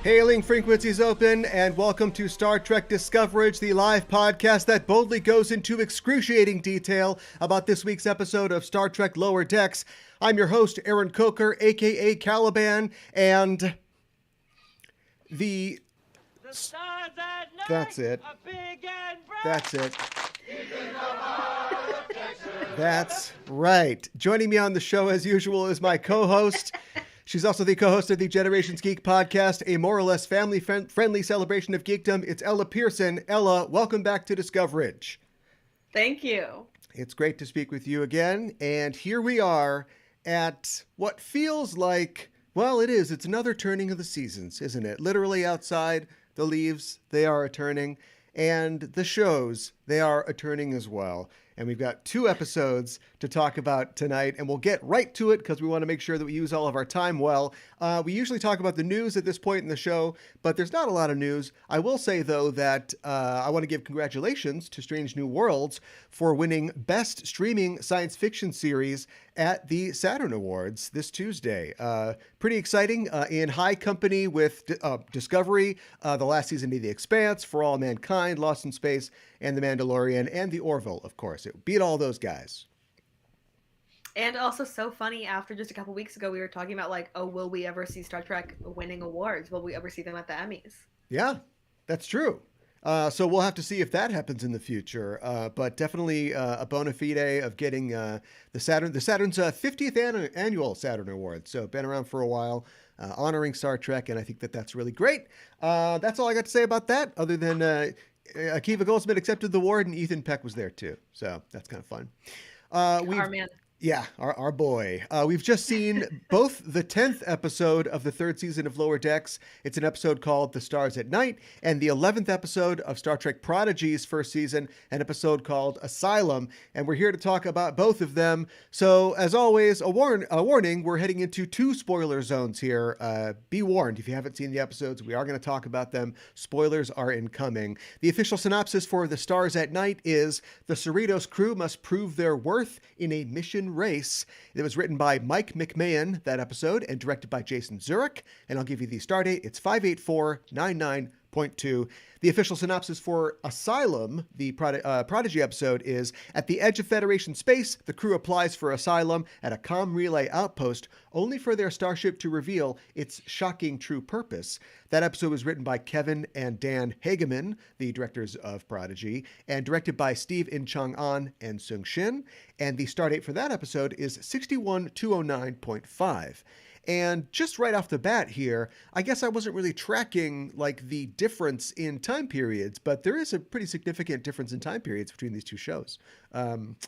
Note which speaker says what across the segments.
Speaker 1: Hailing frequencies open, and welcome to Star Trek Discoverage, the live podcast that boldly goes into excruciating detail about this week's episode of Star Trek Lower Decks. I'm your host, Aaron Coker, aka Caliban, and the stars at night. That's it. That's it. That's right. Joining me on the show, as usual, is my co-host. She's also the co-host of the Generations Geek podcast, a more or less family-friendly celebration of geekdom. It's Ella Pearson. Ella, welcome back to Discoverage.
Speaker 2: Thank you.
Speaker 1: It's great to speak with you again. And here we are at what feels like, well, it is. It's another turning of the seasons, isn't it? Literally outside, the leaves, they are a-turning. And the shows, they are a-turning as well. And we've got 2 episodes to talk about tonight, and we'll get right to it because we want to make sure that we use all of our time well. We usually talk about the news at this point in the show, but there's not a lot of news. I will say, though, that I want to give congratulations to Strange New Worlds for winning Best Streaming Science Fiction Series at the Saturn Awards this Tuesday. Pretty exciting, in high company with Discovery, the last season of The Expanse, For All Mankind, Lost in Space, and The Mandalorian, and The Orville, of course. It beat all those guys.
Speaker 2: And also so funny, after just a couple weeks ago, we were talking about like, oh, will we ever see Star Trek winning awards? Will we ever see them at the Emmys?
Speaker 1: Yeah, that's true. So we'll have to see if that happens in the future. But definitely a bona fide of getting the Saturn's 50th annual Saturn Award. So been around for a while, honoring Star Trek, and I think that that's really great. That's all I got to say about that, other than Akiva Goldsmith accepted the award, and Ethan Peck was there too. So that's kind of fun.
Speaker 2: Our man.
Speaker 1: Yeah, our boy. We've just seen both the 10th episode of the 3rd season of Lower Decks. It's an episode called The Stars at Night, and the 11th episode of Star Trek Prodigy's 1st season, an episode called Asylum. And we're here to talk about both of them. So, as always, a warning, we're heading into 2 spoiler zones here. Be warned, if you haven't seen the episodes, we are going to talk about them. Spoilers are incoming. The official synopsis for The Stars at Night is, the Cerritos crew must prove their worth in a mission race. It was written by Mike McMahon, that episode, and directed by Jason Zurek. And I'll give you the star date. It's 58499.2. The official synopsis for Asylum, the Prodigy episode, is, at the edge of Federation space, the crew applies for asylum at a comm relay outpost, only for their starship to reveal its shocking true purpose. That episode was written by Kevin and Dan Hageman, the directors of Prodigy, and directed by Steve In-Chong-an and Sung Shin. And the star date for that episode is 61209.5. And just right off the bat here, I guess I wasn't really tracking like the difference in time periods, but there is a pretty significant difference in time periods between these 2 shows.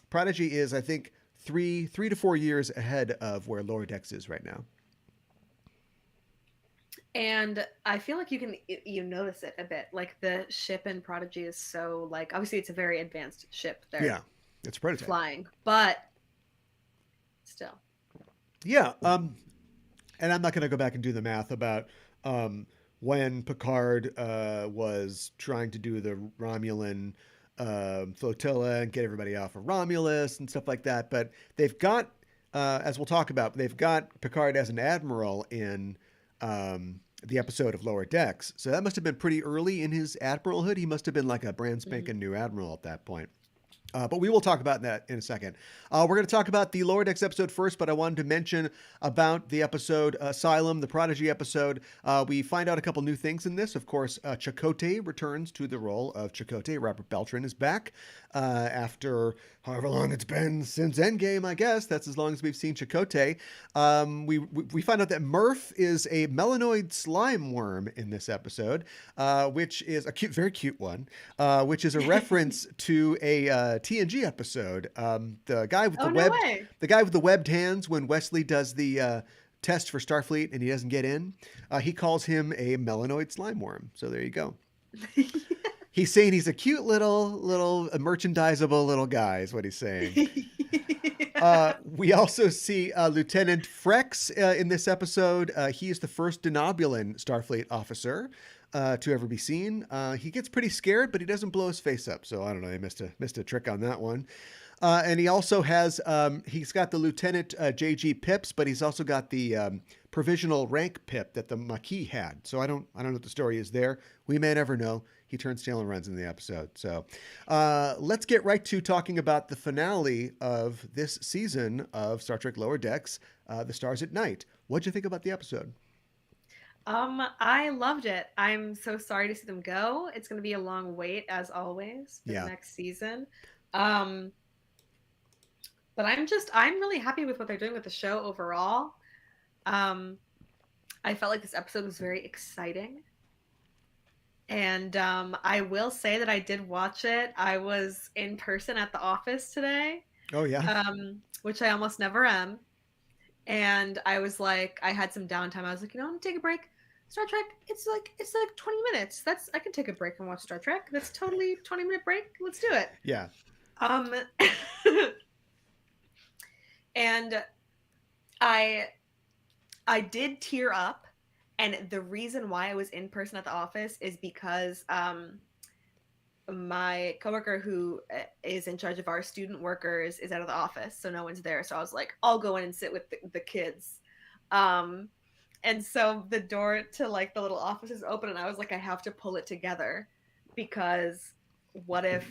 Speaker 1: Prodigy is, I think, 3 to 4 years ahead of where Lower Decks is right now.
Speaker 2: And I feel like you notice it a bit. Like the ship in Prodigy is so like, obviously it's a very advanced ship.
Speaker 1: Yeah, it's a prototype.
Speaker 2: Flying, but still.
Speaker 1: Yeah. And I'm not going to go back and do the math about when Picard was trying to do the Romulan flotilla and get everybody off of Romulus and stuff like that. But they've got, as we'll talk about, they've got Picard as an admiral in the episode of Lower Decks. So that must have been pretty early in his admiralhood. He must have been like a brand spanking new admiral at that point. But we will talk about that in a second. We're going to talk about the Lower Decks episode first, but I wanted to mention about the episode Asylum, the Prodigy episode. We find out a couple new things in this. Of course, Chakotay returns to the role of Chakotay. Robert Beltran is back after however long it's been since Endgame, I guess. That's as long as we've seen Chakotay. We find out that Murph is a melanoid slime worm in this episode, which is a very cute one, which is a reference to a TNG episode. The guy with the guy with the webbed hands, when Wesley does the test for Starfleet and he doesn't get in, he calls him a melanoid slime worm. So there you go. He's saying he's a cute little merchandisable little guy is what he's saying. We also see Lieutenant Frex in this episode. He is the first Denobulan Starfleet officer to ever be seen. He gets pretty scared, but he doesn't blow his face up. So I don't know. He missed a trick on that one. And he also has, he's got the Lieutenant J.G. Pips, but he's also got the provisional rank pip that the Maquis had. So I don't know what the story is there. We may never know. He turns tail and runs in the episode. So let's get right to talking about the finale of this season of Star Trek Lower Decks, The Stars at Night. What'd you think about the episode?
Speaker 2: I loved it. I'm so sorry to see them go. It's going to be a long wait, as always, for the
Speaker 1: Yeah.
Speaker 2: next season. Um, but I'm really happy with what they're doing with the show overall. Um, I felt like this episode was very exciting. And I will say that I did watch it. I was in person at the office today,
Speaker 1: Oh, yeah.
Speaker 2: which I almost never am. And I was like, I had some downtime. I was like, I'm gonna take a break. Star Trek, it's like 20 minutes. I can take a break and watch Star Trek. That's totally 20-minute break. Let's do it.
Speaker 1: Yeah.
Speaker 2: Um and I I did tear up, and the reason why I was in person at the office is because my coworker who is in charge of our student workers is out of the office, so no one's there. So I was like, I'll go in and sit with the kids. And so the door to like the little office is open, and I was like, I have to pull it together, because what if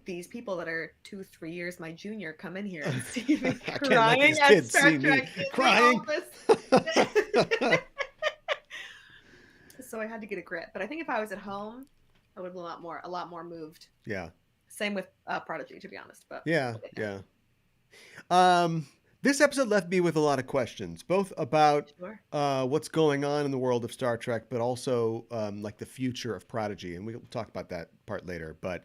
Speaker 2: these people that are 2-3 years my junior come in here and see me
Speaker 1: I can't let
Speaker 2: crying
Speaker 1: these
Speaker 2: at
Speaker 1: kids
Speaker 2: Star
Speaker 1: see me
Speaker 2: Trek in
Speaker 1: crying.
Speaker 2: the office? So I had to get a grip. But I think if I was at home, I would be a lot more moved.
Speaker 1: Yeah.
Speaker 2: Same with Prodigy, to be honest. But
Speaker 1: Yeah. Yeah. This episode left me with a lot of questions, both about
Speaker 2: sure.
Speaker 1: what's going on in the world of Star Trek, but also like the future of Prodigy, and we'll talk about that part later. But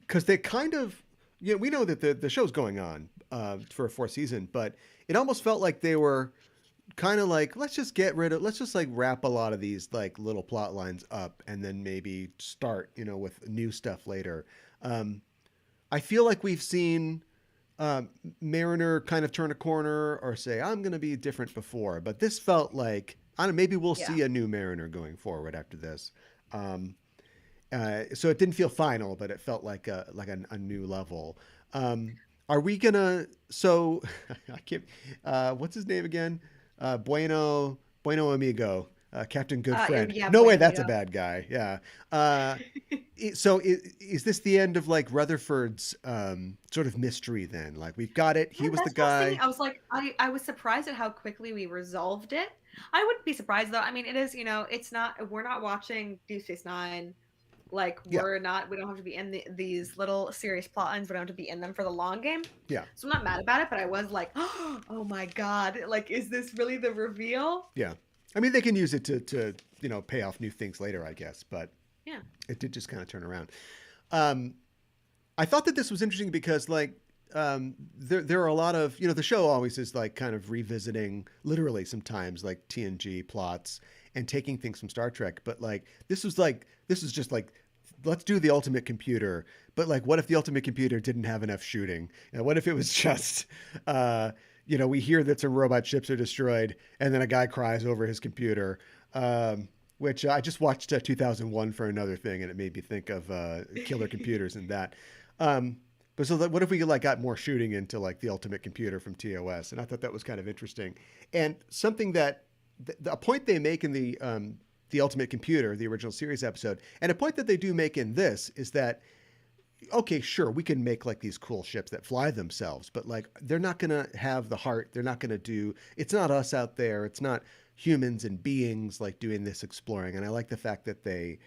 Speaker 1: because they kind of, we know that the show's going on for a fourth season, but it almost felt like they were kind of like, let's just like wrap a lot of these like little plot lines up, and then maybe start, with new stuff later. I feel like we've seen Mariner kind of turn a corner or say, I'm going to be different before, but this felt like, I don't know, maybe we'll see a new Mariner going forward after this. So it didn't feel final, but it felt like a new level. Are we gonna, so I can't, what's his name again? Bueno Amigo. Captain Good Friend.
Speaker 2: Yeah,
Speaker 1: No way,
Speaker 2: Bueno
Speaker 1: that's a
Speaker 2: Amigo.
Speaker 1: bad guy. Yeah. So is this the end of like Rutherford's sort of mystery then? Like we've got it. He
Speaker 2: Yeah,
Speaker 1: was the
Speaker 2: that's what I was
Speaker 1: guy.
Speaker 2: thinking. I was like, I was surprised at how quickly we resolved it. I wouldn't be surprised though. I mean, it is, we're not watching Deep Space Nine. Like
Speaker 1: Yeah.
Speaker 2: we don't have to be in these little serious plot lines. We don't have to be in them for the long game.
Speaker 1: Yeah.
Speaker 2: So I'm not mad about it, but I was like, oh my God, like, is this really the reveal?
Speaker 1: Yeah. I mean, they can use it to pay off new things later, I guess, but
Speaker 2: Yeah.
Speaker 1: it did just kind of turn around. I thought that this was interesting because like there are a lot of, the show always is like kind of revisiting literally sometimes like TNG plots and taking things from Star Trek, but like this is just like, let's do the ultimate computer, but like what if the ultimate computer didn't have enough shooting? What if it was just we hear that some robot ships are destroyed and then a guy cries over his computer, which I just watched 2001 for another thing, and it made me think of killer computers and that. But so what if we like got more shooting into like the ultimate computer from TOS? And I thought that was kind of interesting. And something that a point they make in the ultimate computer, the original series episode, and a point that they do make in this is that, okay, sure, we can make like these cool ships that fly themselves, but like they're not going to have the heart. They're not going to it's not us out there. It's not humans and beings like doing this exploring. And I like the fact that they,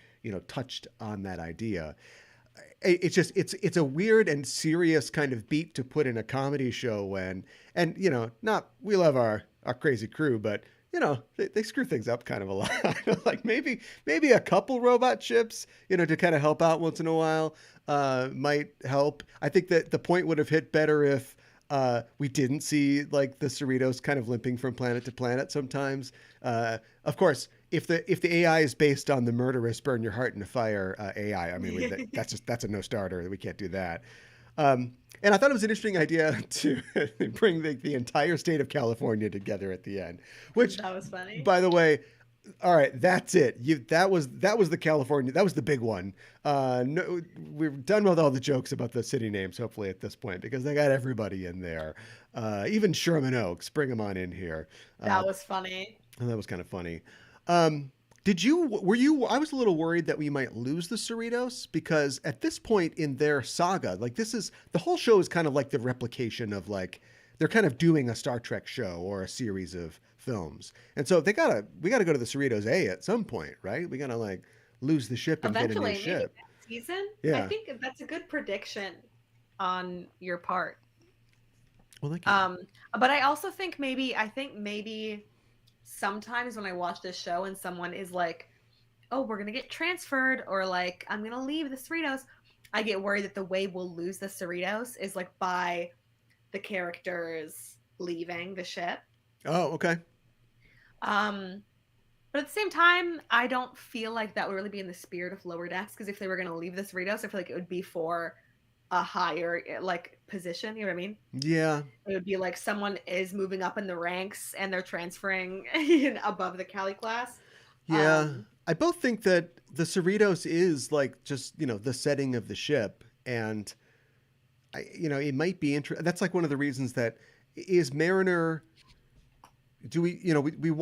Speaker 1: touched on that idea. It's just, it's a weird and serious kind of beat to put in a comedy show we love our crazy crew, but they screw things up kind of a lot. Like maybe a couple robot ships, to kind of help out once in a while, might help. I think that the point would have hit better if we didn't see like the Cerritos kind of limping from planet to planet sometimes. Of course, if the AI is based on the murderous burn your heart in a fire AI, I mean that's a no starter. We can't do that. And I thought it was an interesting idea to bring the entire state of California together at the end, which
Speaker 2: That was funny.
Speaker 1: by the way, All right, that's it. That was the California. That was the big one. No, we're done with all the jokes about the city names. Hopefully at this point, because they got everybody in there. Even Sherman Oaks. Bring them on in here. Uh,
Speaker 2: That was funny.
Speaker 1: that was kind of funny. Um, did you? Were you? I was a little worried that we might lose the Cerritos because at this point in their saga, like this is the whole show is kind of like the replication of like they're kind of doing a Star Trek show or a series of films. And so we gotta go to the Cerritos A at some point, right? We gotta like lose the ship and get a new
Speaker 2: Eventually, maybe
Speaker 1: ship.
Speaker 2: next season. I
Speaker 1: Yeah.
Speaker 2: think that's a good prediction on your part.
Speaker 1: Well, thank you.
Speaker 2: Um, but I also think maybe sometimes when I watch this show and someone is like, "Oh, we're gonna get transferred," or like, "I'm gonna leave the Cerritos," I get worried that the way we'll lose the Cerritos is like by the characters leaving the ship.
Speaker 1: Oh, okay.
Speaker 2: Um, but at the same time, I don't feel like that would really be in the spirit of Lower Decks because if they were going to leave the Cerritos, I feel like it would be for a higher like position. You know what I mean?
Speaker 1: Yeah.
Speaker 2: It would be like someone is moving up in the ranks and they're transferring above the Cali class.
Speaker 1: Yeah. I both think that the Cerritos is like just, the setting of the ship and it might be interesting. That's like one of the reasons that is Mariner. Do we,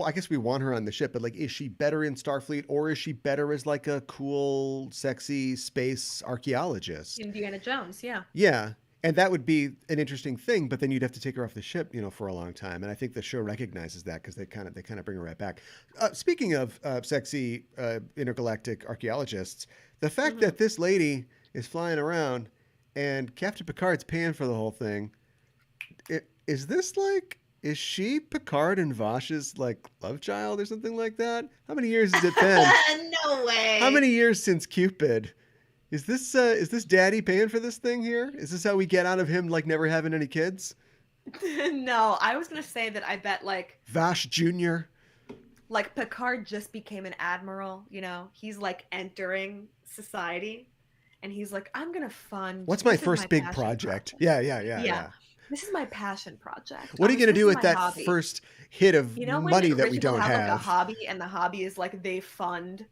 Speaker 1: I guess we want her on the ship, but like, is she better in Starfleet or is she better as like a cool, sexy space archaeologist?
Speaker 2: Indiana Jones, yeah.
Speaker 1: Yeah. And that would be an interesting thing, but then you'd have to take her off the ship, for a long time. And I think the show recognizes that because they kind of bring her right back. Speaking of sexy intergalactic archaeologists, the fact that this lady is flying around and Captain Picard's paying for the whole thing, is she Picard and Vash's like love child or something like that? How many years has it been?
Speaker 2: No way.
Speaker 1: How many years since Cupid? Is this daddy paying for this thing here? Is this how we get out of him like never having any kids?
Speaker 2: No, I was gonna say that I bet like
Speaker 1: Vash Jr.
Speaker 2: like Picard just became an admiral, he's like entering society and he's like, I'm gonna fund
Speaker 1: What's my
Speaker 2: this is
Speaker 1: first big
Speaker 2: passion
Speaker 1: project? Yeah.
Speaker 2: This is my passion project.
Speaker 1: What are you gonna
Speaker 2: This
Speaker 1: do
Speaker 2: is
Speaker 1: with
Speaker 2: my
Speaker 1: that
Speaker 2: hobby.
Speaker 1: first hit of
Speaker 2: When
Speaker 1: money that
Speaker 2: rich
Speaker 1: we
Speaker 2: people
Speaker 1: don't
Speaker 2: have like a
Speaker 1: have?
Speaker 2: hobby and the hobby is like they fund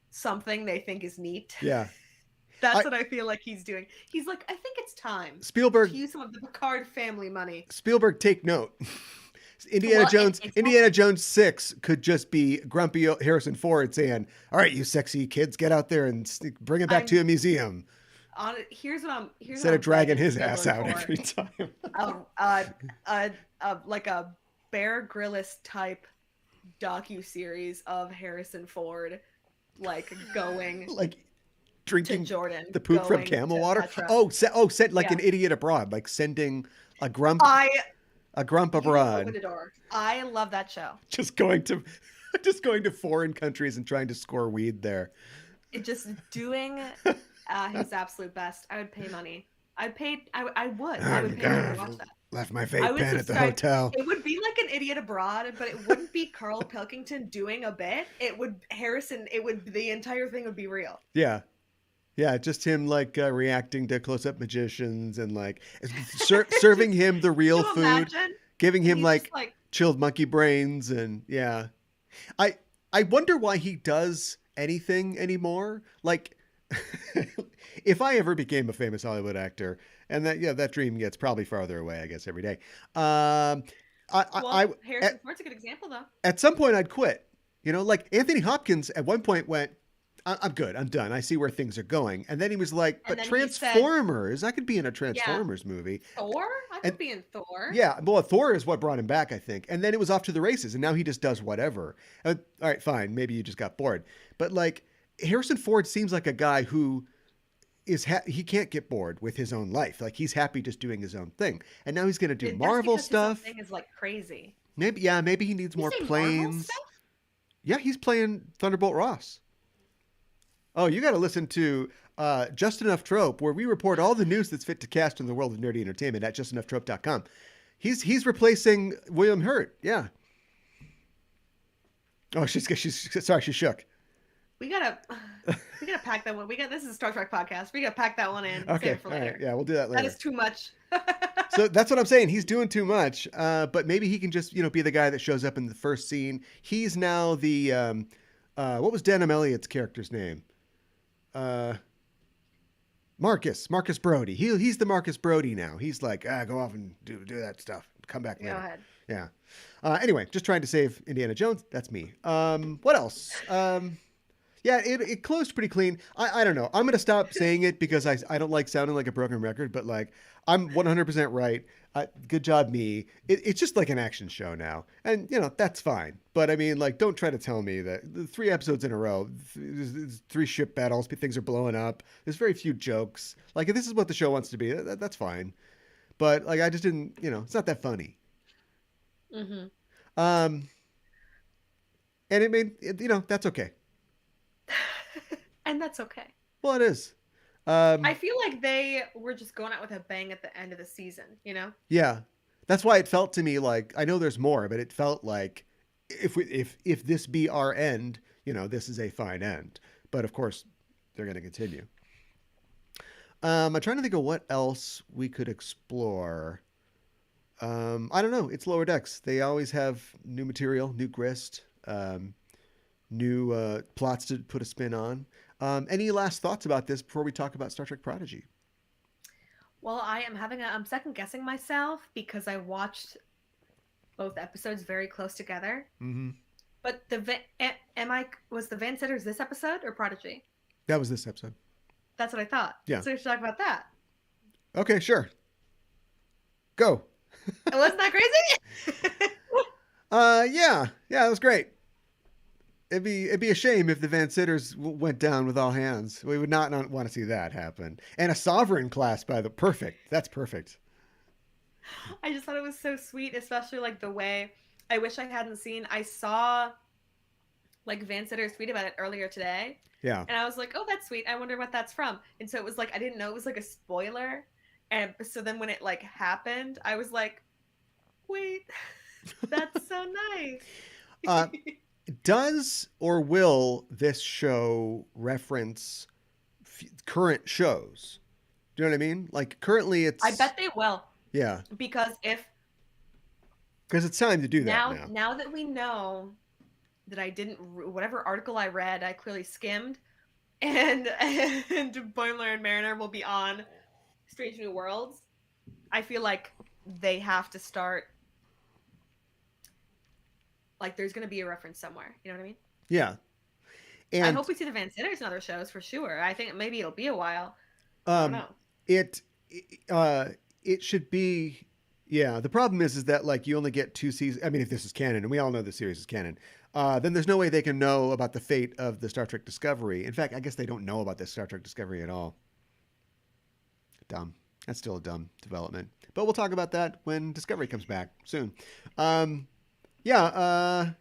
Speaker 2: something they think is neat.
Speaker 1: Yeah.
Speaker 2: That's what I feel like he's doing. He's like, I think it's time
Speaker 1: Spielberg
Speaker 2: to use some of the Picard family money.
Speaker 1: Spielberg, take note. Indiana Jones 6 could just be grumpy Harrison Ford saying, "All right, you sexy kids, get out there and bring it back to a museum."
Speaker 2: Here's what I'm
Speaker 1: Instead of dragging his ass out
Speaker 2: for.
Speaker 1: every time.
Speaker 2: Like a Bear Grylls type docu-series of Harrison Ford like going
Speaker 1: like drinking
Speaker 2: to Jordan,
Speaker 1: the poop from
Speaker 2: going
Speaker 1: camel
Speaker 2: to
Speaker 1: water.
Speaker 2: Petra.
Speaker 1: Sent like an idiot abroad, like sending a grump abroad.
Speaker 2: Open the door. I love that show.
Speaker 1: Just going to foreign countries and trying to score weed there.
Speaker 2: Just doing his absolute best. I would pay money. I would pay money to watch that.
Speaker 1: Left my vape pen at the hotel.
Speaker 2: It would be like an idiot abroad, but it wouldn't be Carl Pilkington doing a bit. It would the entire thing would be real.
Speaker 1: Yeah. Yeah, just him like reacting to close-up magicians and like serving him the real food,
Speaker 2: imagine?
Speaker 1: giving him like
Speaker 2: like
Speaker 1: chilled monkey brains and yeah. I wonder why he does anything anymore. Like if I ever became a famous Hollywood actor, and that dream gets probably farther away, I guess, every day.
Speaker 2: Harrison Ford's a good example though.
Speaker 1: At some point I'd quit. Like Anthony Hopkins at one point went, I'm good. I'm done. I see where things are going. And then he was like, but Transformers, I could be in a Transformers movie.
Speaker 2: Thor? I could be in Thor.
Speaker 1: Yeah. Well, Thor is what brought him back, I think. And then it was off to the races. And now he just does whatever. All right, fine. Maybe you just got bored. But like Harrison Ford seems like a guy who he can't get bored with his own life. Like he's happy just doing his own thing. And now he's going to do Marvel stuff.
Speaker 2: His own thing is like crazy.
Speaker 1: Maybe he needs more planes. Yeah, he's playing Thunderbolt Ross. Oh, you got to listen to Just Enough Trope, where we report all the news that's fit to cast in the world of nerdy entertainment at justenoughtrope.com. He's replacing William Hurt. Yeah. Oh, she's sorry, she shook.
Speaker 2: We gotta we gotta pack that one. This is a Star Trek podcast. We gotta pack that one in, save
Speaker 1: Okay,
Speaker 2: it for
Speaker 1: all right,
Speaker 2: later.
Speaker 1: yeah, we'll do that
Speaker 2: That
Speaker 1: later.
Speaker 2: is too much.
Speaker 1: So that's what I'm saying. He's doing too much, but maybe he can just be the guy that shows up in the first scene. He's now the what was Denham Elliott's character's name? Uh, Marcus Brody. He's the Marcus Brody now. He's like, go off and do that stuff. Come back
Speaker 2: Go
Speaker 1: later.
Speaker 2: ahead.
Speaker 1: Yeah. Anyway, just trying to save Indiana Jones. That's me. What else? Yeah, it closed pretty clean. I don't know. I'm going to stop saying it because I don't like sounding like a broken record, but like I'm 100% right. Good job, me. It's just like an action show now. And, that's fine. But I mean, like, don't try to tell me that the 3 episodes in a row, there's 3 ship battles, things are blowing up. There's very few jokes. Like, if this is what the show wants to be, that's fine. But, like, I just didn't, it's not that funny.
Speaker 2: Mm-hmm.
Speaker 1: And it made, that's okay.
Speaker 2: And that's okay.
Speaker 1: Well, it is.
Speaker 2: I feel like they were just going out with a bang at the end of the season,
Speaker 1: Yeah, that's why it felt to me like I know there's more, but it felt like if this be our end, this is a fine end. But of course, they're going to continue. I'm trying to think of what else we could explore. I don't know. It's Lower Decks. They always have new material, new grist, new plots to put a spin on. Any last thoughts about this before we talk about Star Trek Prodigy?
Speaker 2: Well, I'm second guessing myself because I watched both episodes very close together.
Speaker 1: Mm-hmm.
Speaker 2: But was the Van Sitters this episode or Prodigy?
Speaker 1: That was this episode.
Speaker 2: That's what I thought.
Speaker 1: Yeah.
Speaker 2: So we should talk about that.
Speaker 1: Okay, sure. Go.
Speaker 2: Wasn't that crazy?
Speaker 1: Yeah, it was great. It'd be a shame if the Van Sitters went down with all hands. We would not want to see that happen. And a Sovereign class, perfect. That's perfect.
Speaker 2: I just thought it was so sweet, especially like the way I wish I hadn't seen. I saw like Van Sitters tweet about it earlier today.
Speaker 1: Yeah.
Speaker 2: And I was like, oh, that's sweet. I wonder what that's from. And so it was like, I didn't know it was like a spoiler. And so then when it like happened, I was like, wait, that's so nice.
Speaker 1: Does or will this show reference current shows? Do you know what I mean? Like currently it's...
Speaker 2: I bet they will.
Speaker 1: Yeah.
Speaker 2: Because
Speaker 1: it's time to do that now.
Speaker 2: Now that we know that I didn't... Whatever article I read, I clearly skimmed. And Boimler and Mariner will be on Strange New Worlds. I feel like they have to start... Like, there's going to be a reference somewhere. You know what I mean?
Speaker 1: Yeah. And
Speaker 2: I hope we see the Van Sitters in other shows for sure. I think maybe it'll be a while. I don't know.
Speaker 1: It should be... Yeah, the problem is that, like, you only get 2 seasons. I mean, if this is canon, and we all know the series is canon, then there's no way they can know about the fate of the Star Trek Discovery. In fact, I guess they don't know about the Star Trek Discovery at all. Dumb. That's still a dumb development. But we'll talk about that when Discovery comes back soon. Yeah,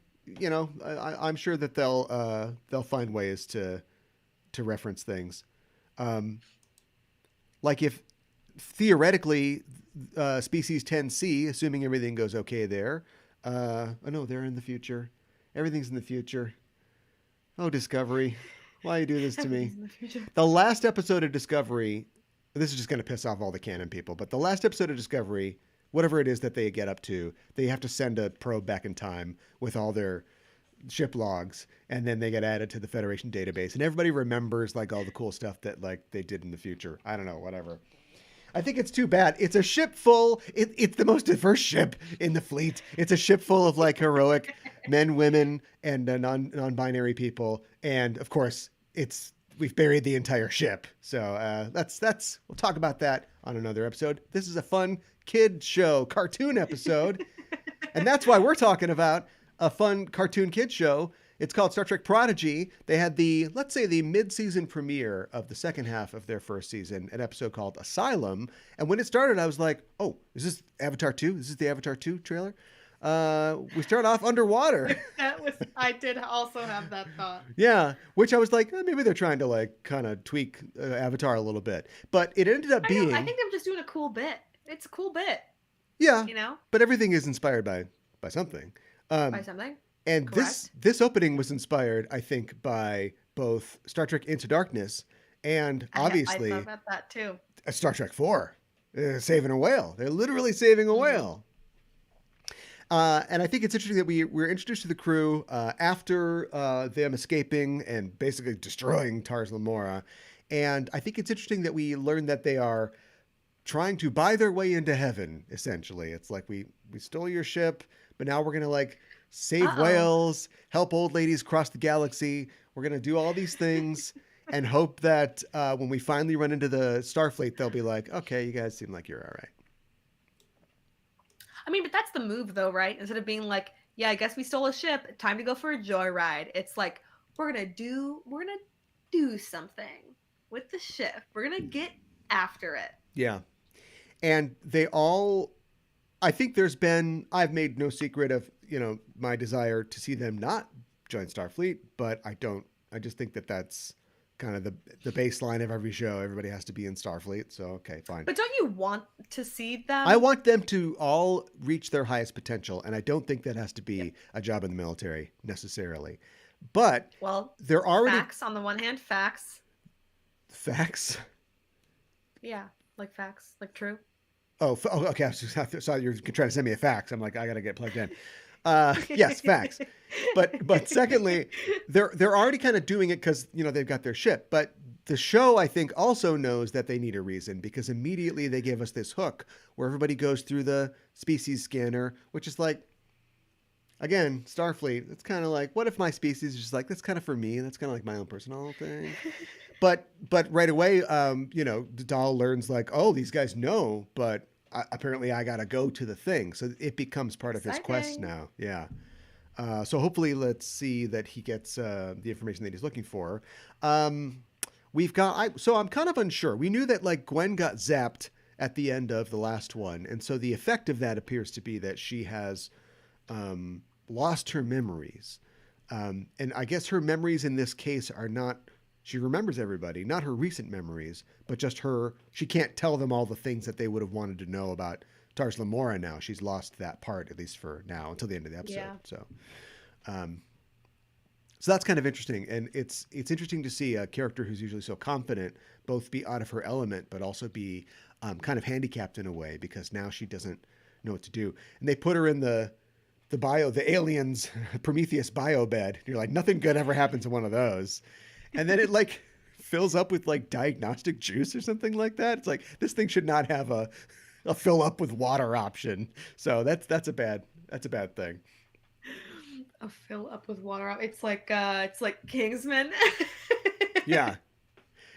Speaker 1: I'm sure that they'll find ways to reference things. Like if theoretically species 10C, assuming everything goes okay there. Oh no, they're in the future. Everything's in the future. Oh, Discovery, why you do this to me? The last episode of Discovery, this is just going to piss off all the canon people, but the last episode of Discovery, whatever it is that they get up to, they have to send a probe back in time with all their ship logs, and then they get added to the Federation database, and everybody remembers like all the cool stuff that like they did in the future. I don't know, whatever. I think it's too bad. It's a ship full. It's the most diverse ship in the fleet. It's a ship full of like heroic men, women, and non-binary people, and of course, we've buried the entire ship. So that's we'll talk about that on another episode. This is a fun kid show, cartoon episode. And that's why we're talking about a fun cartoon kid show. It's called Star Trek Prodigy. They had the mid-season premiere of the second half of their first season, an episode called Asylum. And when it started, I was like, oh, is this Avatar 2? Is this the Avatar 2 trailer? We start off underwater.
Speaker 2: I did also have that thought.
Speaker 1: Yeah, which I was like, maybe they're trying to like kind of tweak Avatar a little bit. But it ended up being...
Speaker 2: I think they're just doing a cool bit. It's a cool bit.
Speaker 1: Yeah. But everything is inspired by something.
Speaker 2: By something?
Speaker 1: And
Speaker 2: correct?
Speaker 1: this opening was inspired, I think, by both Star Trek Into Darkness and
Speaker 2: I thought
Speaker 1: obviously
Speaker 2: about that too.
Speaker 1: Star Trek 4. Saving a whale. They're literally saving a
Speaker 2: Mm-hmm.
Speaker 1: whale. And I think it's interesting that we're introduced to the crew after them escaping and basically destroying Tars Lamora. And I think it's interesting that we learn that they are trying to buy their way into heaven, essentially. It's like we stole your ship, but now we're gonna like save
Speaker 2: Uh-oh.
Speaker 1: whales, help old ladies cross the galaxy. We're gonna do all these things and hope that when we finally run into the Starfleet, they'll be like, okay, you guys seem like you're all right.
Speaker 2: I mean, but that's the move though, right? Instead of being like, yeah, I guess we stole a ship, time to go for a joyride. It's like we're gonna do something with the ship. We're gonna get after it.
Speaker 1: Yeah. And they all, I think I've made no secret of, my desire to see them not join Starfleet, but I just think that that's kind of the baseline of every show. Everybody has to be in Starfleet. So, okay, fine.
Speaker 2: But don't you want to see
Speaker 1: I
Speaker 2: them?
Speaker 1: want them to all reach their highest potential. And I don't think that has to
Speaker 2: Yep.
Speaker 1: be a job in the military necessarily. But
Speaker 2: Well,
Speaker 1: they're already
Speaker 2: facts on the one hand, facts.
Speaker 1: facts.
Speaker 2: Yeah, like facts, like true.
Speaker 1: Okay. I saw you were trying to send me a fax. I'm like, I got to get plugged in. Yes, facts. But secondly, they're already kind of doing it because they've got their ship. But the show, I think, also knows that they need a reason because immediately they give us this hook where everybody goes through the species scanner, which is like, again, Starfleet. It's kind of like, what if my species is just like that's kind of for me? That's kind of like my own personal thing. But right away, Dahl learns like, oh, these guys know, but apparently I gotta go to the thing, so it becomes part of his quest
Speaker 2: Exciting.
Speaker 1: now. Yeah. So hopefully, let's see that he gets the information that he's looking for. Um, so I'm kind of unsure. We knew that like Gwen got zapped at the end of the last one, and so the effect of that appears to be that she has lost her memories. And I guess her memories in this case are not, she remembers everybody, not her recent memories, but just she can't tell them all the things that they would have wanted to know about Tars Lamora now. She's lost that part, at least for now, until the end of the episode.
Speaker 2: Yeah.
Speaker 1: Um, so that's kind of interesting. And it's interesting to see a character who's usually so confident both be out of her element, but also be kind of handicapped in a way because now she doesn't know what to do. And they put her in the aliens Prometheus bio bed. You're like, nothing good ever happens to one of those. And then it like fills up with like diagnostic juice or something like that. It's like this thing should not have a fill up with water option. So that's a bad thing.
Speaker 2: A fill up with water. It's like Kingsman.
Speaker 1: Yeah.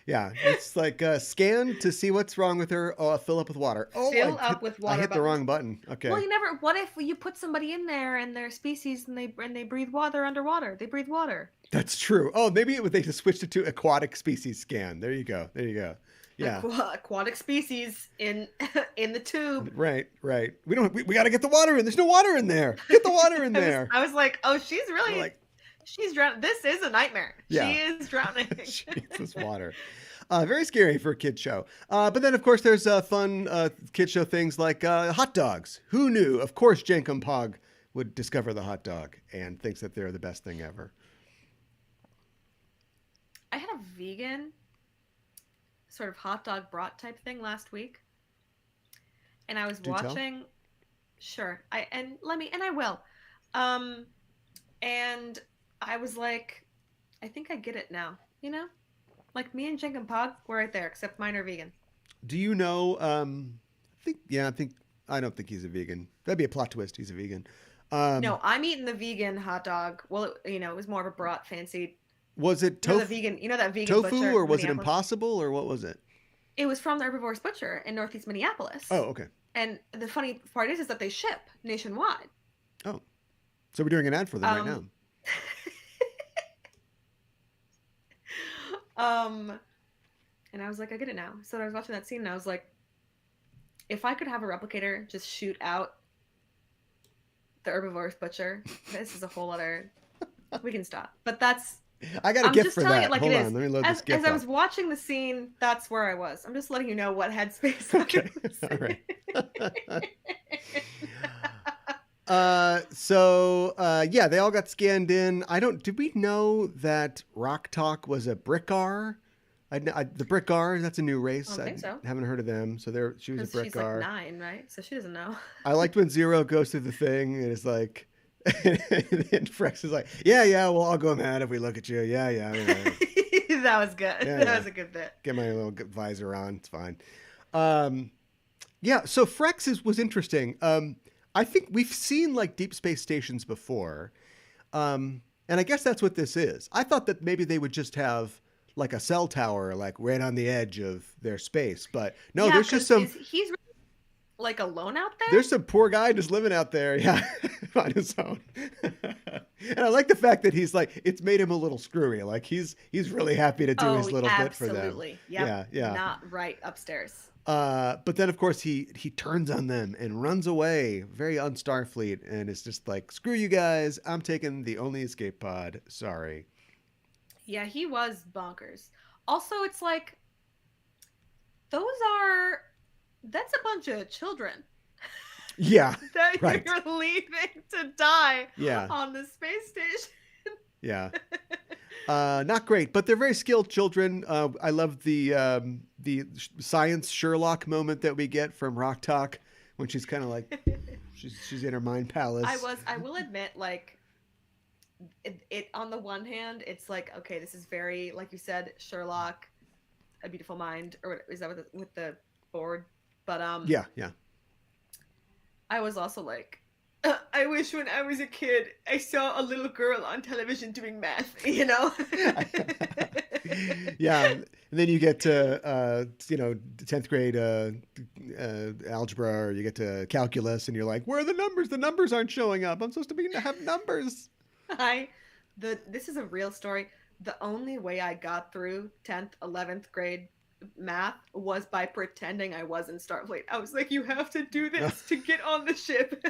Speaker 1: Yeah, it's like scan to see what's wrong with her. Oh, fill up with water. Oh,
Speaker 2: Fill up with
Speaker 1: I
Speaker 2: water
Speaker 1: hit the
Speaker 2: button.
Speaker 1: wrong button. Okay.
Speaker 2: Well, you never. What if you put somebody in there and their species and they breathe water underwater? They breathe water.
Speaker 1: That's true. Oh, maybe they just switched it to aquatic species scan. There you go. Yeah.
Speaker 2: Aquatic species in in the tube.
Speaker 1: Right. We got to get the water in. There's no water in there. Get the water in there.
Speaker 2: I was like, oh, she's really
Speaker 1: like,
Speaker 2: she's drowning. This is a nightmare.
Speaker 1: Yeah.
Speaker 2: She is drowning.
Speaker 1: This water. Very scary for a kid show. But then, of course, there's fun kid show things like hot dogs. Who knew? Of course, Jenkum Pog would discover the hot dog and thinks that they're the best thing ever.
Speaker 2: I had a vegan sort of hot dog brat type thing last week, and I was watching. Sure, I will. And I was like, I think I get it now. Like me and Jenkum Pog, we're right there, except mine are vegan.
Speaker 1: Do you know? I don't think he's a vegan. That'd be a plot twist. He's a vegan.
Speaker 2: No, I'm eating the vegan hot dog. Well, it was more of a brat, fancy.
Speaker 1: Was it tofu?
Speaker 2: That vegan
Speaker 1: tofu,
Speaker 2: butcher
Speaker 1: or was it
Speaker 2: Minneapolis?
Speaker 1: Impossible, or what was it?
Speaker 2: It was from the Herbivorous Butcher in Northeast Minneapolis.
Speaker 1: Oh, okay.
Speaker 2: And the funny part is that they ship nationwide.
Speaker 1: Oh, so we're doing an ad for them right now.
Speaker 2: And I was like, I get it now. So I was watching that scene and I was like, if I could have a replicator just shoot out the Herbivorous Butcher, this is a whole other. We can stop. But
Speaker 1: I got a gift for that.
Speaker 2: I'm just telling it like
Speaker 1: Hold
Speaker 2: it
Speaker 1: on,
Speaker 2: is.
Speaker 1: let me load this gift
Speaker 2: As I
Speaker 1: up.
Speaker 2: was watching the scene, that's where I was. I'm just letting you know what headspace
Speaker 1: Okay.
Speaker 2: I was
Speaker 1: All right. Yeah, they all got scanned in. Did we know that Rock Talk was a Brickar? The Brickar, that's a new
Speaker 2: I
Speaker 1: race.
Speaker 2: don't
Speaker 1: I
Speaker 2: think so.
Speaker 1: haven't heard of them. So she was a
Speaker 2: Because she's like
Speaker 1: Brickar.
Speaker 2: 9, right? So she doesn't know.
Speaker 1: I liked when Zero goes through the thing and is like, and Frex is like, yeah, we'll all go mad if we look at you. Yeah,
Speaker 2: That was good.
Speaker 1: yeah,
Speaker 2: That
Speaker 1: yeah.
Speaker 2: was a good bit.
Speaker 1: Get my little visor on. It's fine. Um, yeah, so was interesting. I think we've seen like deep space stations before. And I guess that's what this is. I thought that maybe they would just have like a cell tower, like right on the edge of their space. But no,
Speaker 2: Yeah,
Speaker 1: there's just
Speaker 2: because he's like alone out there.
Speaker 1: there's some poor guy just living out there, yeah, on his own. And I like the fact that he's like, it's made him a little screwy. Like he's really happy to do his little bit for them.
Speaker 2: Absolutely. Yep.
Speaker 1: Yeah.
Speaker 2: Not right upstairs.
Speaker 1: But then of course he turns on them and runs away, very un-Starfleet, and it's just like, screw you guys, I'm taking the only escape pod. Sorry.
Speaker 2: Yeah, he was bonkers. Also, it's like those are that's a bunch of children
Speaker 1: Yeah.
Speaker 2: that
Speaker 1: Right.
Speaker 2: you're leaving to die
Speaker 1: Yeah.
Speaker 2: on the space station.
Speaker 1: Yeah. Not great, but they're very skilled children. I love the science Sherlock moment that we get from Rock Talk when she's kind of like she's in her mind palace.
Speaker 2: I will admit, like it on the one hand, it's like, okay, this is very, like you said, Sherlock, A Beautiful Mind, or is that with the board? But
Speaker 1: Yeah.
Speaker 2: I was also like, I wish when I was a kid I saw a little girl on television doing math, you know?
Speaker 1: Yeah. And then you get to 10th grade algebra, or you get to calculus, and you're like, where are the numbers? The numbers aren't showing up. I'm supposed to have numbers.
Speaker 2: This is a real story. The only way I got through 10th, 11th grade math was by pretending I was in Starfleet. I was like, you have to do this to get on the ship.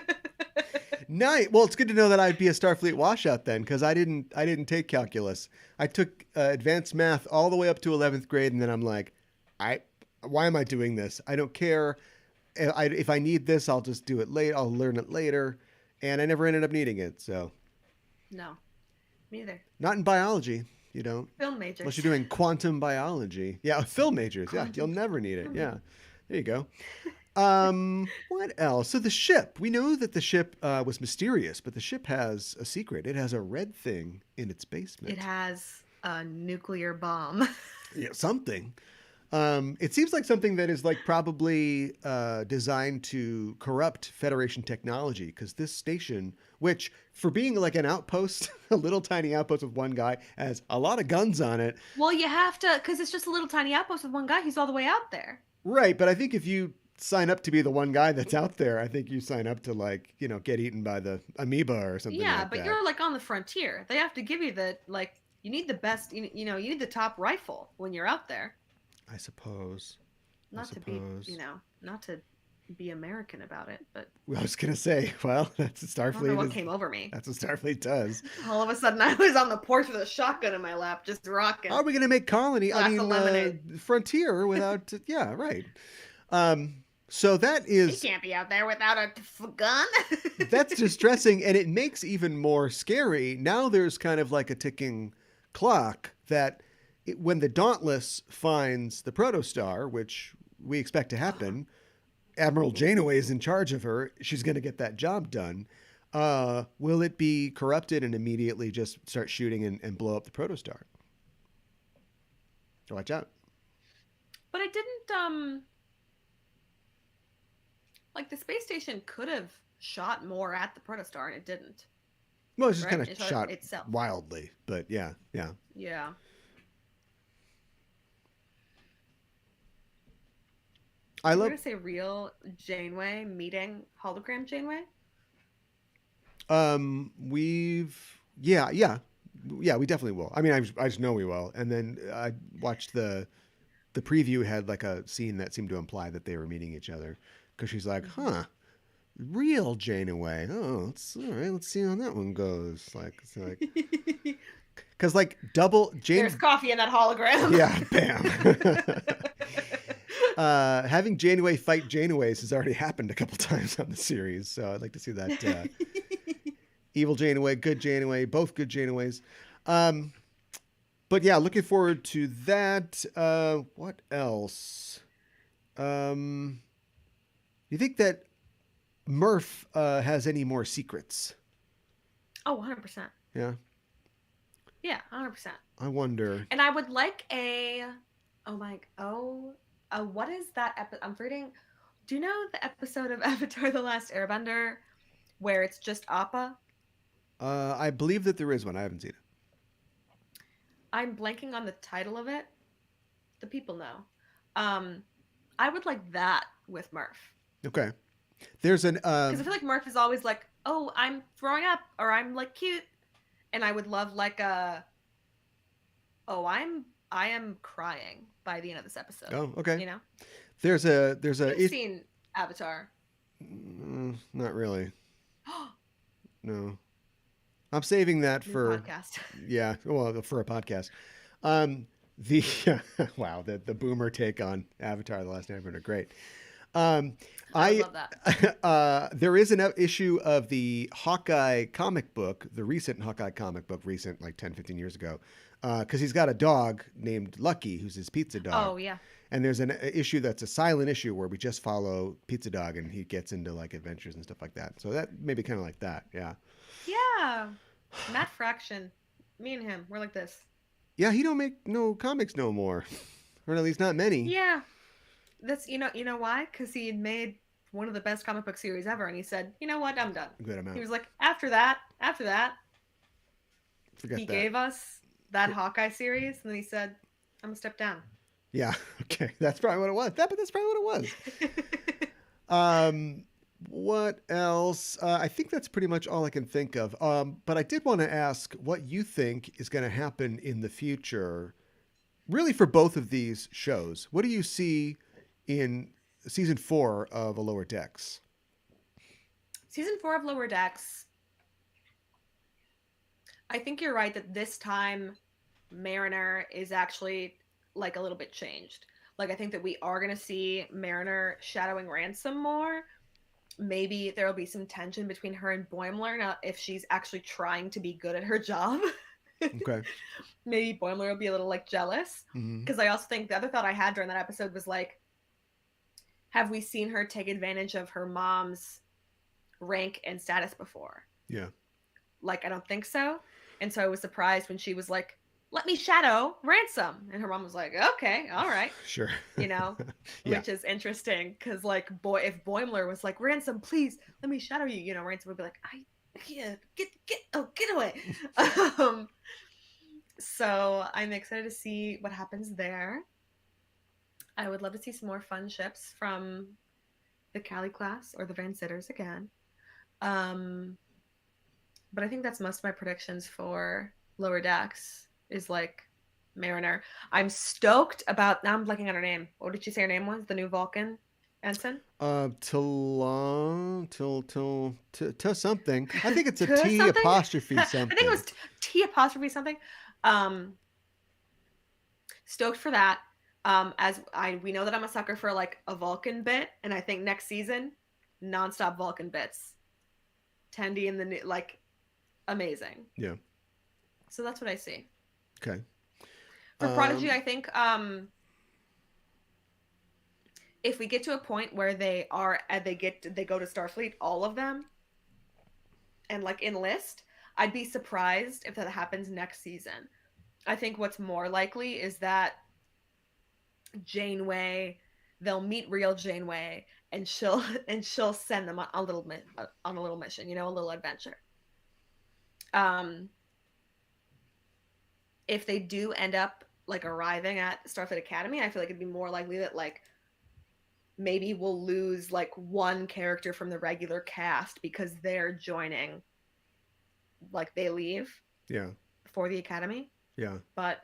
Speaker 1: Nice. Well, it's good to know that I'd be a Starfleet washout then, because I didn't take calculus. I took advanced math all the way up to 11th grade, and then I'm like, why am I doing this? I don't care. If I need this, I'll just do it late. I'll learn it later, and I never ended up needing it. So,
Speaker 2: No, me neither.
Speaker 1: not in biology. You don't.
Speaker 2: Film majors.
Speaker 1: Unless you're doing quantum biology. Yeah, film majors. Yeah, you'll never need it. Yeah. There you go. What else? So the ship. We know that the ship was mysterious, but the ship has a secret. It has a red thing in its basement.
Speaker 2: It has a nuclear bomb.
Speaker 1: Yeah, something. It seems like something that is like probably designed to corrupt Federation technology, because this station, which for being like an outpost, a little tiny outpost with one guy, has a lot of guns on it.
Speaker 2: Well, you have to, because it's just a little tiny outpost with one guy. He's all the way out there.
Speaker 1: Right, but I think if you sign up to be the one guy that's out there, I think you sign up to like, get eaten by the amoeba or something
Speaker 2: Yeah,
Speaker 1: like
Speaker 2: but
Speaker 1: that.
Speaker 2: you're like on the frontier. They have to give you you need the best, you need the top rifle when you're out there.
Speaker 1: I suppose.
Speaker 2: Not to be American about it, but
Speaker 1: I was gonna say, well, that's what
Speaker 2: I don't know
Speaker 1: Starfleet
Speaker 2: what
Speaker 1: is.
Speaker 2: came over me.
Speaker 1: That's what Starfleet does.
Speaker 2: All of a sudden, I was on the porch with a shotgun in my lap, just rocking.
Speaker 1: How are we gonna make colony?
Speaker 2: Glass of lemonade.
Speaker 1: Frontier without? Yeah, right. So that is.
Speaker 2: You can't be out there without a gun.
Speaker 1: That's distressing, and it makes even more scary. Now there's kind of like a ticking clock that when the Dauntless finds the protostar, which we expect to happen, Admiral Janeway is in charge of her. She's going to get that job done. Will it be corrupted and immediately just start shooting and blow up the protostar? Watch out.
Speaker 2: But it didn't. Like the space station could have shot more at the protostar, and it didn't.
Speaker 1: Well, it's just
Speaker 2: Right?
Speaker 1: kind of
Speaker 2: It shot
Speaker 1: shot
Speaker 2: itself.
Speaker 1: wildly, but yeah.
Speaker 2: Yeah.
Speaker 1: I
Speaker 2: We're
Speaker 1: love.
Speaker 2: gonna say real Janeway meeting hologram Janeway.
Speaker 1: We definitely will. I mean, I just know we will. And then I watched the preview had like a scene that seemed to imply that they were meeting each other, because she's like, huh, real Janeway. Oh, all right. Let's see how that one goes. It's like, because like double Jane.
Speaker 2: There's coffee in that hologram.
Speaker 1: Yeah, bam. Having Janeway fight Janeways has already happened a couple times on the series, so I'd like to see that. Evil Janeway, good Janeway, both good Janeways. Um, but yeah, looking forward to that. What else? Do you think that Murph has any more secrets?
Speaker 2: Oh, 100%.
Speaker 1: Yeah,
Speaker 2: Yeah, 100%.
Speaker 1: I wonder.
Speaker 2: And I would like oh my, what is that episode? I'm reading. Do you know the episode of Avatar: The Last Airbender where it's just Appa?
Speaker 1: I believe that there is one. I haven't seen it.
Speaker 2: I'm blanking on the title of it. The people know. Um, I would like that with Murph.
Speaker 1: Okay. There's an
Speaker 2: Because I feel like Murph is always like, oh, I'm throwing up or I'm like cute. And I would love like oh, I am crying by the end of this episode.
Speaker 1: oh, okay.
Speaker 2: You know?
Speaker 1: There's
Speaker 2: You've seen Avatar.
Speaker 1: Not really. No. I'm saving that
Speaker 2: New
Speaker 1: for
Speaker 2: podcast.
Speaker 1: yeah, well, for a podcast. The wow, the boomer take on Avatar: The Last Airbender, great. Um,
Speaker 2: I would
Speaker 1: I
Speaker 2: love that.
Speaker 1: there is an issue of the Hawkeye comic book, the recent Hawkeye comic book, recent like 10, 15 years ago, because he's got a dog named Lucky, who's his pizza dog.
Speaker 2: Oh yeah.
Speaker 1: And there's an issue that's a silent issue where we just follow Pizza Dog and he gets into like adventures and stuff like that. So that maybe kind of like that, yeah.
Speaker 2: Yeah. Matt Fraction. Me and him, we're like this.
Speaker 1: Yeah, he don't make no comics no more, or at least not many.
Speaker 2: Yeah. That's you know why? Because he had made one of the best comic book series ever, and he said, you know what, I'm done.
Speaker 1: Good amount.
Speaker 2: He was like, after that,
Speaker 1: Forget
Speaker 2: he
Speaker 1: that.
Speaker 2: gave us that Hawkeye series, and then he said, I'm gonna step down.
Speaker 1: Yeah, okay, that's probably what it was. That's probably what it was. What else? I think that's pretty much all I can think of. But I did want to ask what you think is going to happen in the future, really for both of these shows. What do you see in season 4 of A Lower Decks?
Speaker 2: Season 4 of Lower Decks, I think you're right that this time Mariner is actually like a little bit changed. Like I think that we are going to see Mariner shadowing Ransom more. Maybe there'll be some tension between her and Boimler now if she's actually trying to be good at her job.
Speaker 1: Okay.
Speaker 2: Maybe Boimler will be a little like jealous.
Speaker 1: Mm-hmm.
Speaker 2: Because I also think the other thought I had during that episode was like, have we seen her take advantage of her mom's rank and status before?
Speaker 1: Yeah.
Speaker 2: Like, I don't think so. And so I was surprised when she was like, let me shadow Ransom. And her mom was like, okay, all right.
Speaker 1: Sure.
Speaker 2: You know,
Speaker 1: Yeah.
Speaker 2: which is interesting because, like, if Boimler was like, Ransom, please let me shadow you, you know, Ransom would be like, I can't get away. So I'm excited to see what happens there. I would love to see some more fun ships from the Cali class or the Van Sitters again. But I think that's most of my predictions for Lower Decks is like Mariner. I'm stoked about, now I'm blanking on her name. What did she say her name was? The new Vulcan ensign?
Speaker 1: To something. I think it's a
Speaker 2: To
Speaker 1: T
Speaker 2: something?
Speaker 1: apostrophe something.
Speaker 2: I think it was T apostrophe something. Stoked for that. We know that I'm a sucker for like a Vulcan bit, and I think next season, nonstop Vulcan bits. Tendi and the new, like, amazing.
Speaker 1: Yeah.
Speaker 2: So that's what I see.
Speaker 1: Okay.
Speaker 2: For Prodigy, I think if we get to a point where they go to Starfleet, all of them, and like enlist, I'd be surprised if that happens next season. I think what's more likely is that Janeway, they'll meet real Janeway, and she'll send them on a little mission, you know, a little adventure. If they do end up like arriving at Starfleet Academy, I feel like it'd be more likely that like maybe we'll lose like one character from the regular cast because they're joining, like they leave.
Speaker 1: Yeah.
Speaker 2: For the Academy.
Speaker 1: Yeah.
Speaker 2: But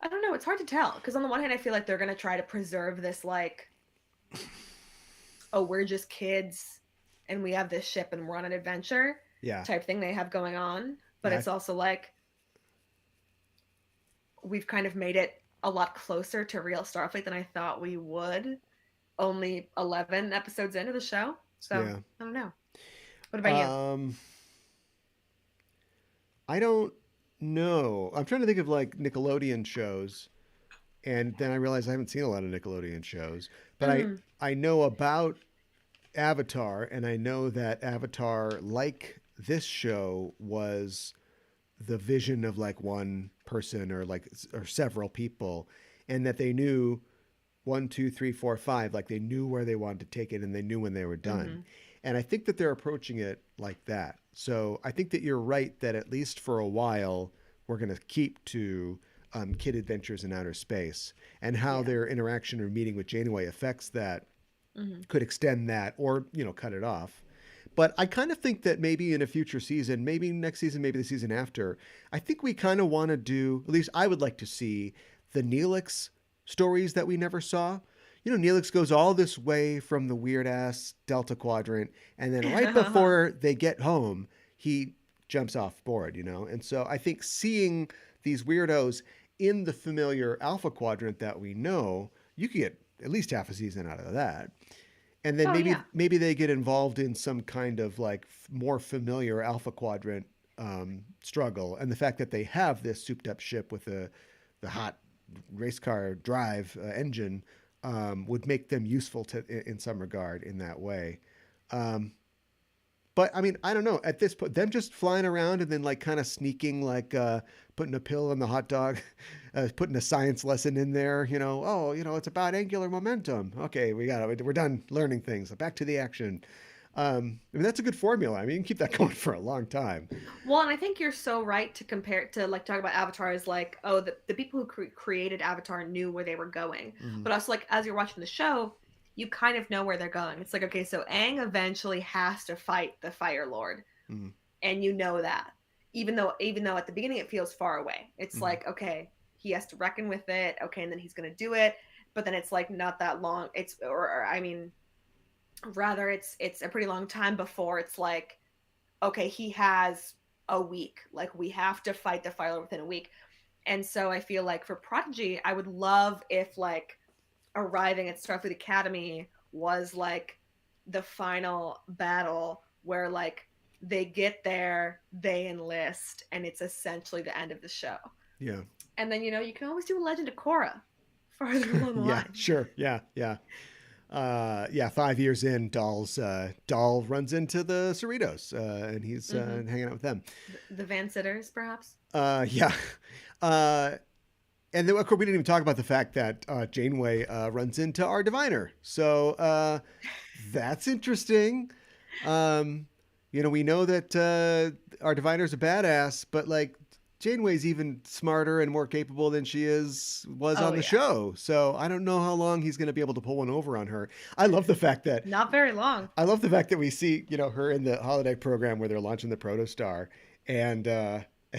Speaker 2: I don't know. It's hard to tell because on the one hand, I feel like they're going to try to preserve this like, oh, we're just kids and we have this ship and we're on an adventure type thing they have going on. But it's also like, we've kind of made it a lot closer to real Starfleet than I thought we would. Only 11 episodes into the show, so
Speaker 1: Yeah.
Speaker 2: I don't know. What about you?
Speaker 1: Um, I don't know. I'm trying to think of like Nickelodeon shows, and then I realized I haven't seen a lot of Nickelodeon shows. But
Speaker 2: Mm,
Speaker 1: I know about Avatar, and I know that Avatar, like this show, was the vision of like one person or like or several people, and that they knew one, two, three, four, five, like they knew where they wanted to take it and they knew when they were done.
Speaker 2: mm-hmm.
Speaker 1: And I think that they're approaching it like that. So I think that you're right that at least for a while we're going to keep to Kid Adventures in Outer Space, and how
Speaker 2: Yeah.
Speaker 1: their interaction or meeting with Janeway affects that
Speaker 2: Mm-hmm.
Speaker 1: could extend that or cut it off. But I kind of think that maybe in a future season, maybe next season, maybe the season after, I think we kind of want to do, at least I would like to see the Neelix stories that we never saw. Neelix goes all this way from the weird ass Delta Quadrant, and then right before they get home, he jumps off board. And so I think seeing these weirdos in the familiar Alpha Quadrant that we know, you could get at least half a season out of that. And then
Speaker 2: Oh
Speaker 1: maybe
Speaker 2: yeah.
Speaker 1: maybe they get involved in some kind of like more familiar Alpha Quadrant struggle, and the fact that they have this souped up ship with the hot race car drive engine would make them useful in some regard in that way. Um, but I mean, I don't know. At this point, them just flying around and then like kind of sneaking, like putting a pill in the hot dog, putting a science lesson in there. Oh, it's about angular momentum. Okay, we got it. We're done learning things. Back to the action. I mean, that's a good formula. I mean, you can keep that going for a long time.
Speaker 2: Well, and I think you're so right to compare it to like talk about Avatar as like, oh, the people who created Avatar knew where they were going.
Speaker 1: Mm-hmm.
Speaker 2: But also, like, as you're watching the show, you kind of know where they're going. It's like, okay, so Aang eventually has to fight the Fire Lord,
Speaker 1: Mm-hmm.
Speaker 2: and you know that. Even though at the beginning it feels far away. It's
Speaker 1: Mm-hmm.
Speaker 2: like, okay, he has to reckon with it, okay, and then he's gonna do it. But then it's like not that long. Or I mean, rather it's a pretty long time before it's like, okay, he has a week. Like we have to fight the Fire Lord within a week. And so I feel like for Prodigy, I would love if like arriving at Starfleet Academy was like the final battle where like they get there, they enlist, and it's essentially the end of the show.
Speaker 1: Yeah.
Speaker 2: And then you can always do a Legend of Korra farther along the
Speaker 1: Yeah.
Speaker 2: line.
Speaker 1: Sure. Yeah. Yeah. Yeah, 5 years in, Dahl runs into the Cerritos, and he's
Speaker 2: Mm-hmm.
Speaker 1: hanging out with them.
Speaker 2: The Van Sitters, perhaps.
Speaker 1: Yeah, uh, and then of course we didn't even talk about the fact that Janeway runs into our diviner. So that's interesting. Um, we know that our diviner's a badass, but like Janeway's even smarter and more capable than was
Speaker 2: Oh
Speaker 1: on the
Speaker 2: yeah,
Speaker 1: show. So I don't know how long he's going to be able to pull one over on her. I love the fact that
Speaker 2: not very long.
Speaker 1: I love the fact that we see her in the holodeck program where they're launching the Protostar, and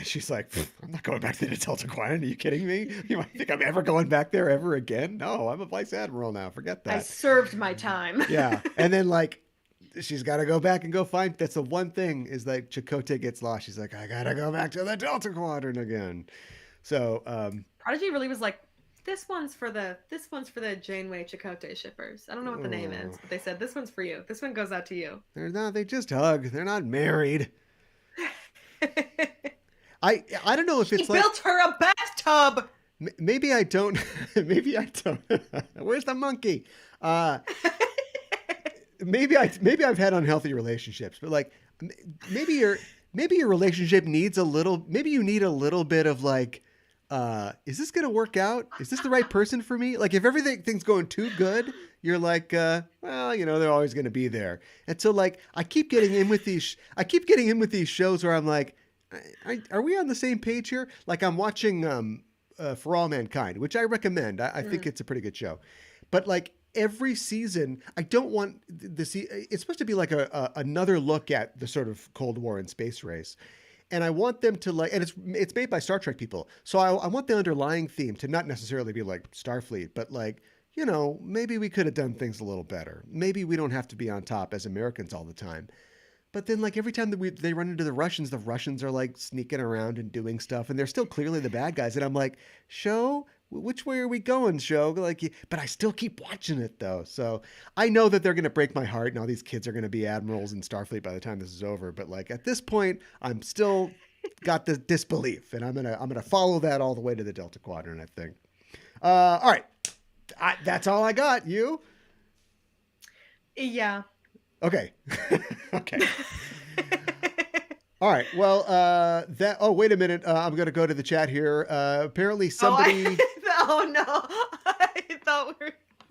Speaker 1: she's like, "I'm not going back to the Delta Quadrant. Are you kidding me? You might think I'm ever going back there ever again? No, I'm a vice admiral now. Forget
Speaker 2: I
Speaker 1: that."
Speaker 2: served my time.
Speaker 1: Yeah, and then like she's got to go back and go find. That's the one thing is like Chakotay gets lost. She's like, I gotta go back to the Delta Quadrant again. So
Speaker 2: Prodigy really was like, this one's for the Janeway Chakotay shippers. I don't know what the name is, but they said this one's for you. This one goes out to you.
Speaker 1: they're not. They just hug. They're not married. I don't know if
Speaker 2: He
Speaker 1: it's like
Speaker 2: built her a bathtub.
Speaker 1: maybe I don't. Maybe I don't. Where's the monkey? Uh, maybe I've had unhealthy relationships, but like maybe your relationship needs a little. Maybe you need a little bit of like, is this gonna work out? Is this the right person for me? Like if everything's going too good, you're like, well, they're always gonna be there. And so like I keep getting in with these shows where I'm like, are we on the same page here? Like I'm watching For All Mankind, which I recommend. I think it's a pretty good show, but like every season, I don't want it's supposed to be like another look at the sort of Cold War and space race. And I want them to like, and it's made by Star Trek people. So I want the underlying theme to not necessarily be like Starfleet, but like, maybe we could have done things a little better. Maybe we don't have to be on top as Americans all the time. But then, like every time that they run into the Russians are like sneaking around and doing stuff, and they're still clearly the bad guys. And I'm like, show which way are we going, show? Like, but I still keep watching it though. So I know that they're going to break my heart and all these kids are going to be admirals in Starfleet by the time this is over. But like at this point, I'm still got the disbelief, and I'm gonna follow that all the way to the Delta Quadrant, I think. All right, that's all I got. You?
Speaker 2: Yeah.
Speaker 1: Okay. Okay. All right. Well, oh, wait a minute. I'm going to go to the chat here. Apparently somebody.
Speaker 2: Oh no. I thought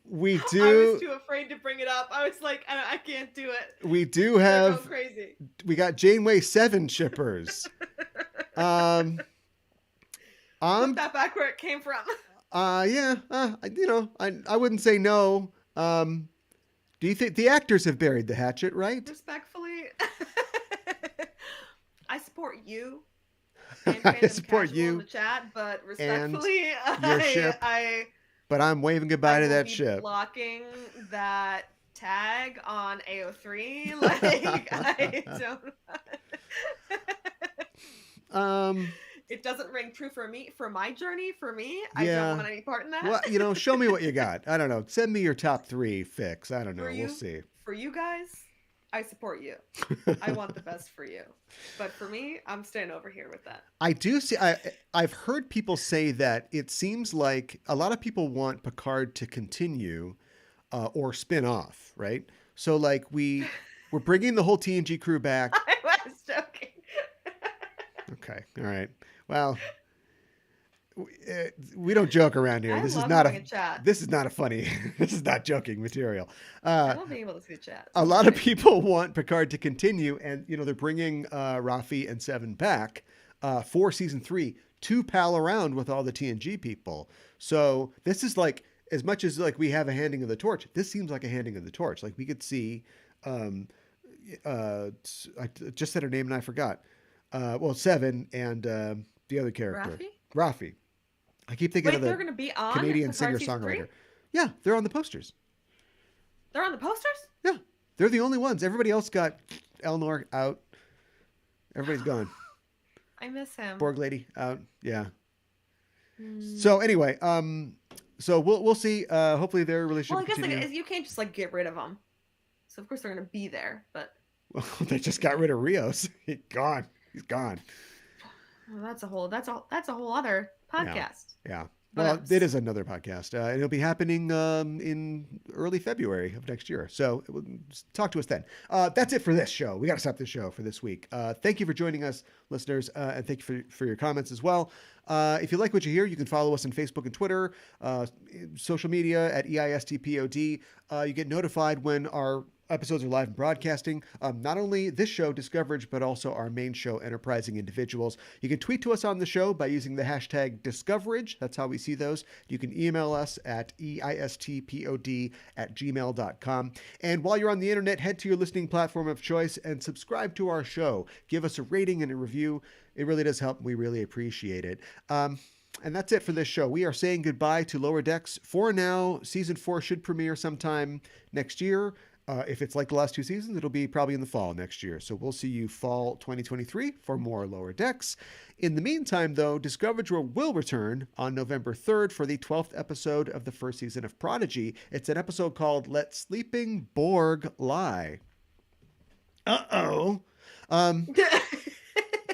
Speaker 1: we
Speaker 2: I
Speaker 1: do.
Speaker 2: was too afraid to bring it up. I was like, I can't do it.
Speaker 1: We do
Speaker 2: They're
Speaker 1: have.
Speaker 2: going crazy.
Speaker 1: We got Janeway 7 shippers.
Speaker 2: Put that back where it came from.
Speaker 1: Yeah. I wouldn't say no. Do you think the actors have buried the hatchet, right?
Speaker 2: Respectfully. I support you. And
Speaker 1: I support you
Speaker 2: in the chat, but respectfully,
Speaker 1: your ship. But I'm waving goodbye to that ship.
Speaker 2: Blocking that tag on AO3. Like I don't. It doesn't ring true for me, for my journey, for me. I don't want any part in that.
Speaker 1: Well, show me what you got. I don't know. Send me your top 3 fix. I don't know. We'll see.
Speaker 2: For you guys, I support you. I want the best for you. But for me, I'm staying over here with that.
Speaker 1: I do see. I've heard people say that it seems like a lot of people want Picard to continue or spin off, right? So like we're bringing the whole TNG crew back.
Speaker 2: I was joking.
Speaker 1: Okay. All right. Well, we don't joke around here. This is not a funny. This is not joking material.
Speaker 2: I love being able to see the chat.
Speaker 1: A lot of people want Picard to continue, and they're bringing Raffi and Seven back for season 3 to pal around with all the TNG people. So this is like, as much as like we have a handing of the torch, this seems like a handing of the torch. Like we could see, I just said her name and I forgot. Seven and the other character, Raffi. I keep thinking of the
Speaker 2: they're going to be on
Speaker 1: Canadian singer-songwriter. Yeah, they're on the posters.
Speaker 2: They're on the posters?
Speaker 1: Yeah, they're the only ones. Everybody else got Elnor out. Everybody's gone.
Speaker 2: I miss him.
Speaker 1: Borg lady out. Yeah. So anyway, so we'll see. Hopefully their relationship.
Speaker 2: Well, I guess you can't just like get rid of them. So of course they're going to be there, but.
Speaker 1: Well, they just got rid of Rios. He's gone. Well,
Speaker 2: that's a whole other podcast.
Speaker 1: Yeah. Well, it is another podcast. It'll be happening in early February of next year. So talk to us then. That's it for this show. We got to stop this show for this week. Thank you for joining us, listeners, and thank you for your comments as well. If you like what you hear, you can follow us on Facebook and Twitter, social media at EISTPOD. You get notified when our episodes are live and broadcasting. Not only this show, Discoverage, but also our main show, Enterprising Individuals. You can tweet to us on the show by using the hashtag Discoverage. That's how we see those. You can email us at eistpod@gmail.com. And while you're on the internet, head to your listening platform of choice and subscribe to our show. Give us a rating and a review. It really does help. We really appreciate it. And that's it for this show. We are saying goodbye to Lower Decks for now. Season 4 should premiere sometime next year. If it's like the last 2 seasons, it'll be probably in the fall next year. So we'll see you fall 2023 for more Lower Decks. In the meantime, though, Discoverage will return on November 3rd for the 12th episode of the first season of Prodigy. It's an episode called Let Sleeping Borg Lie. Uh-oh.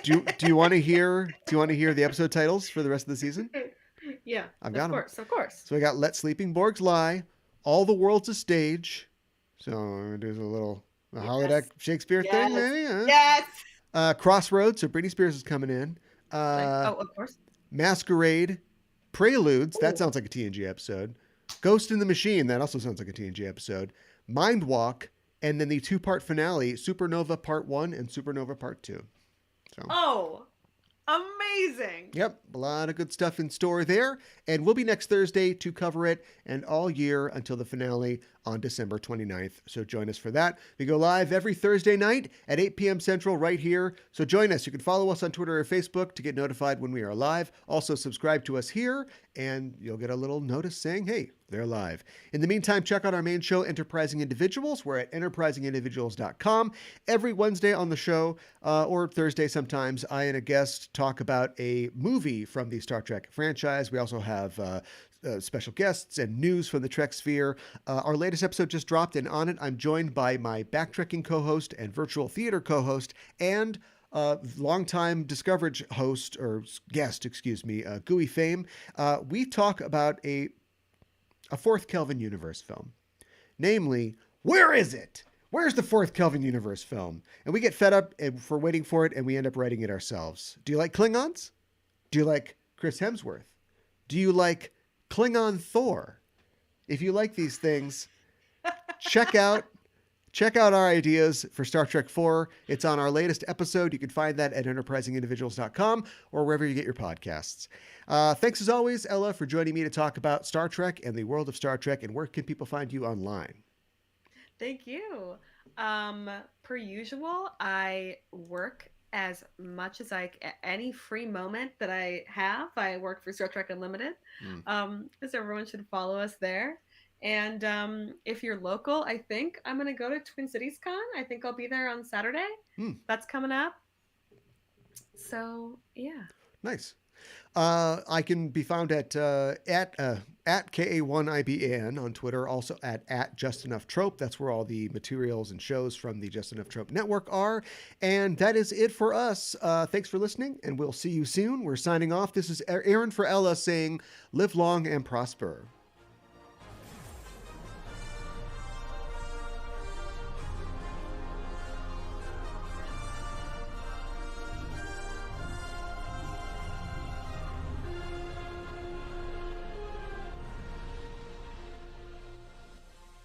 Speaker 1: Do you want to hear the episode titles for the rest of the season?
Speaker 2: Yeah.
Speaker 1: I've got them.
Speaker 2: Of course.
Speaker 1: So we got Let Sleeping Borgs Lie, All the World's a Stage. So there's a little holodeck Shakespeare thing, maybe.
Speaker 2: Yes.
Speaker 1: Crossroads. So Britney Spears is coming in.
Speaker 2: Of course.
Speaker 1: Masquerade, Preludes. Ooh. That sounds like a TNG episode. Ghost in the Machine. That also sounds like a TNG episode. Mind Walk, and then the 2-part finale, Supernova Part 1 and Supernova Part 2. So.
Speaker 2: Amazing.
Speaker 1: Yep. A lot of good stuff in store there. And we'll be next Thursday to cover it and all year until the finale on December 29th. So join us for that. We go live every Thursday night at 8 p.m. Central right here. So join us. You can follow us on Twitter or Facebook to get notified when we are live. Also subscribe to us here and you'll get a little notice saying, hey, they're live. In the meantime, check out our main show, Enterprising Individuals. We're at enterprisingindividuals.com. Every Wednesday on the show, or Thursday sometimes, I and a guest talk about a movie from the Star Trek franchise. We also have special guests and news from the Trek sphere. Our latest episode just dropped, and on it, I'm joined by my backtracking co-host and virtual theater co-host and longtime Discoverage host or guest, Gooey Fame. We talk about a fourth Kelvin Universe film, namely, where is it? Where's the fourth Kelvin Universe film? And we get fed up for waiting for it, and we end up writing it ourselves. Do you like Klingons? Do you like Chris Hemsworth? Do you like Klingon Thor? If you like these things, check out our ideas for Star Trek 4. It's on our latest episode. You can find that at enterprisingindividuals.com or wherever you get your podcasts. Thanks as always, Ella, for joining me to talk about Star Trek and the world of Star Trek. And where can people find you online?
Speaker 2: Thank you. Per usual, I work as much as any free moment that I have. I work for Star Trek Unlimited. So everyone should follow us there. And if you're local, I think I'm going to go to Twin Cities Con. I think I'll be there on Saturday. That's coming up. So, yeah.
Speaker 1: Nice. I can be found at KA1IBAN on Twitter, also at Just Enough Trope. That's where all the materials and shows from the Just Enough Trope network are. And that is it for us. Thanks for listening, and we'll see you soon. We're signing off. This is Aaron for Ella saying, live long and prosper.